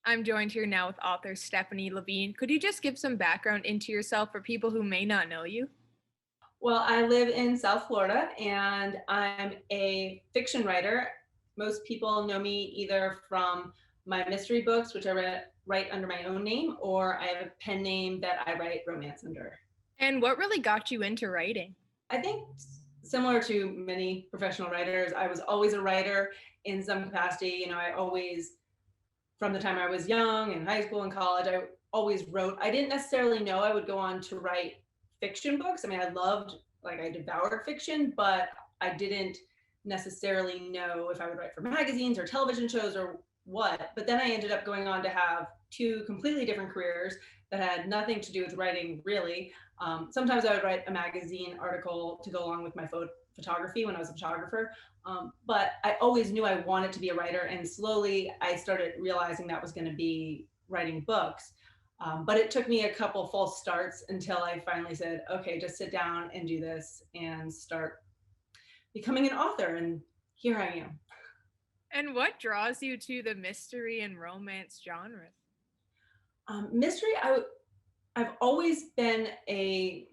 I'm joined here now with author Stephanie LaVigne. Could you just give some background into yourself for people who may not know you? Well, I live in South Florida and I'm a fiction writer. Most people know me either from my mystery books, which write under my own name, or I have a pen name that I write romance under. And what really got you into writing? I think similar to many professional writers, I was always a writer in some capacity. I always, from the time I was young in high school and college, I always wrote. I didn't necessarily know I would go on to write fiction books. I mean, I devoured fiction, but I didn't necessarily know if I would write for magazines or television shows or what. But then I ended up going on to have two completely different careers that had nothing to do with writing, really. Sometimes I would write a magazine article to go along with my photography when I was a photographer. But I always knew I wanted to be a writer, and slowly I started realizing that was going to be writing books. But it took me a couple false starts until I finally said, okay, just sit down and do this and start becoming an author. And here I am. And what draws you to the mystery and romance genres? Mystery, I've always been a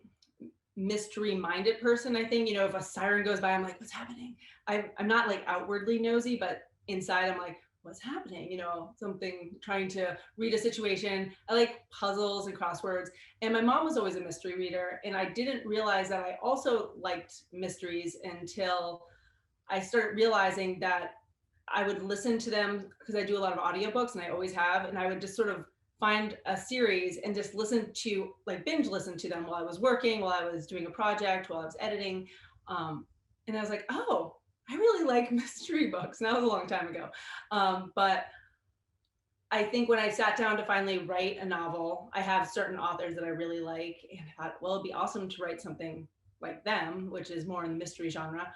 mystery minded person. I think, if a siren goes by, I'm like, what's happening? I'm not like outwardly nosy, but inside I'm like, what's happening? Something, trying to read a situation. I like puzzles and crosswords. And my mom was always a mystery reader. And I didn't realize that I also liked mysteries until I started realizing that I would listen to them because I do a lot of audiobooks and I always have. And I would just sort of find a series and just listen to, like, binge listen to them while I was working, while I was doing a project, while I was editing. And I was like, oh, I really like mystery books. And that was a long time ago. But I think when I sat down to finally write a novel, I have certain authors that I really like, and I thought, well, it'd be awesome to write something like them, which is more in the mystery genre.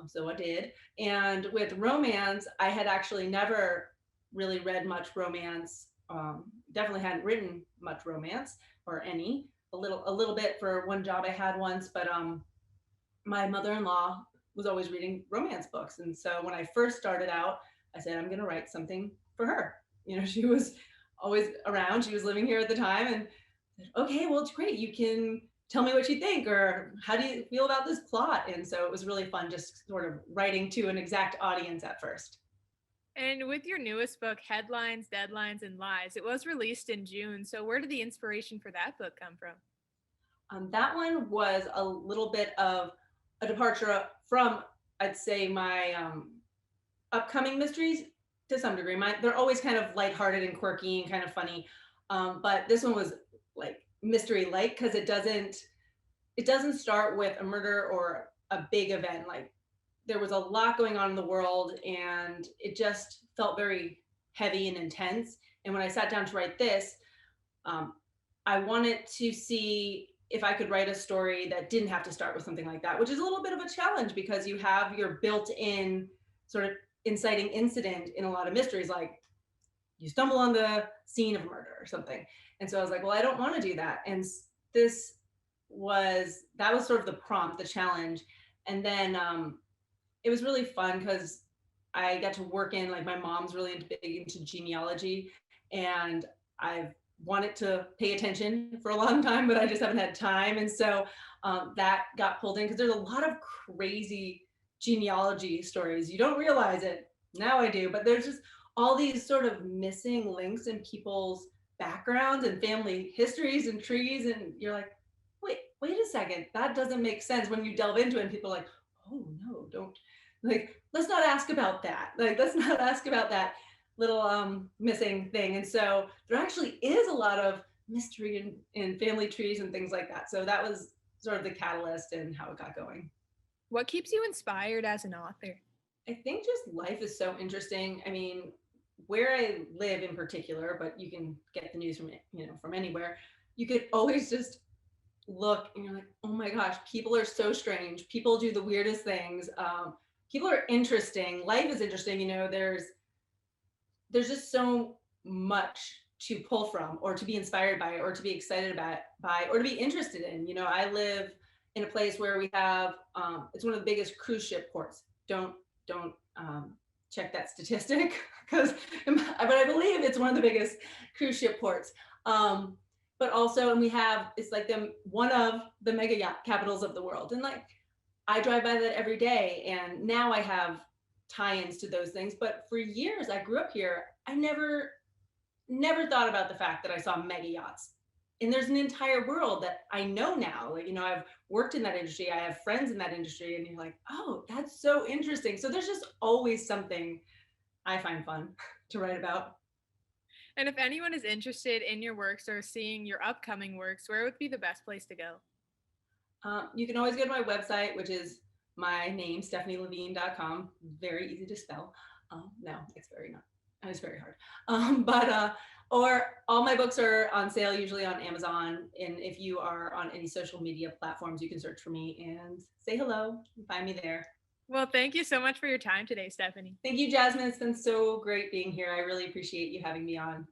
So I did. And with romance, I had actually never really read much romance. Definitely hadn't written much romance or any. A little bit for one job I had once, but my mother-in-law was always reading romance books, and so when I first started out, I said I'm going to write something for her. She was always around. She was living here at the time, and said, okay, well, it's great. You can tell me what you think, or how do you feel about this plot? And so it was really fun just sort of writing to an exact audience at first. And with your newest book, Headlines, Deadlines, and Lies, it was released in June. So where did the inspiration for that book come from? That one was a little bit of a departure from, I'd say, my upcoming mysteries to some degree. They're always kind of lighthearted and quirky and kind of funny, but this one was like mystery like because it doesn't start with a murder or a big event. Like, there was a lot going on in the world, and it just felt very heavy and intense. And when I sat down to write this, um, I wanted to see if I could write a story that didn't have to start with something like that, which is a little bit of a challenge because you have your built-in sort of inciting incident in a lot of mysteries, like you stumble on the scene of a murder or something. And so I was like, well, I don't want to do that. And this that was sort of the prompt, the challenge. And then it was really fun because I got to work in, like, my mom's really big into genealogy, and I've wanted to pay attention for a long time, but I just haven't had time. And so that got pulled in because there's a lot of crazy genealogy stories. You don't realize it. Now I do, but there's just all these sort of missing links in people's backgrounds and family histories and trees. And you're like, wait a second. That doesn't make sense when you delve into it. And people are like, oh no, don't, like, let's not ask about that. Like, let's not ask about that little missing thing. And so there actually is a lot of mystery in family trees and things like that. So that was sort of the catalyst and how it got going. What keeps you inspired as an author? I think just life is so interesting. I mean, where I live in particular, but you can get the news from from anywhere. You could always just look and you're like, oh my gosh, people are so strange. People do the weirdest things. People are interesting. Life is interesting. There's just so much to pull from, or to be inspired by, or to be excited about, or to be interested in. I live in a place where we have it's one of the biggest cruise ship ports. Don't check that statistic because, but I believe it's one of the biggest cruise ship ports. But also, and we have, it's like one of the mega yacht capitals of the world. And like, I drive by that every day. And now I have tie-ins to those things. But for years, I grew up here. I never thought about the fact that I saw mega yachts. And there's an entire world that I know now. Like, I've worked in that industry. I have friends in that industry. And you're like, oh, that's so interesting. So there's just always something I find fun to write about. And if anyone is interested in your works or seeing your upcoming works, where would be the best place to go? You can always go to my website, which is my name, StephanieLavigne.com. Very easy to spell. No, it's very not. It's very hard. Or all my books are on sale usually on Amazon. And if you are on any social media platforms, you can search for me and say hello and find me there. Well, thank you so much for your time today, Stephanie. Thank you, Jasmine. It's been so great being here. I really appreciate you having me on.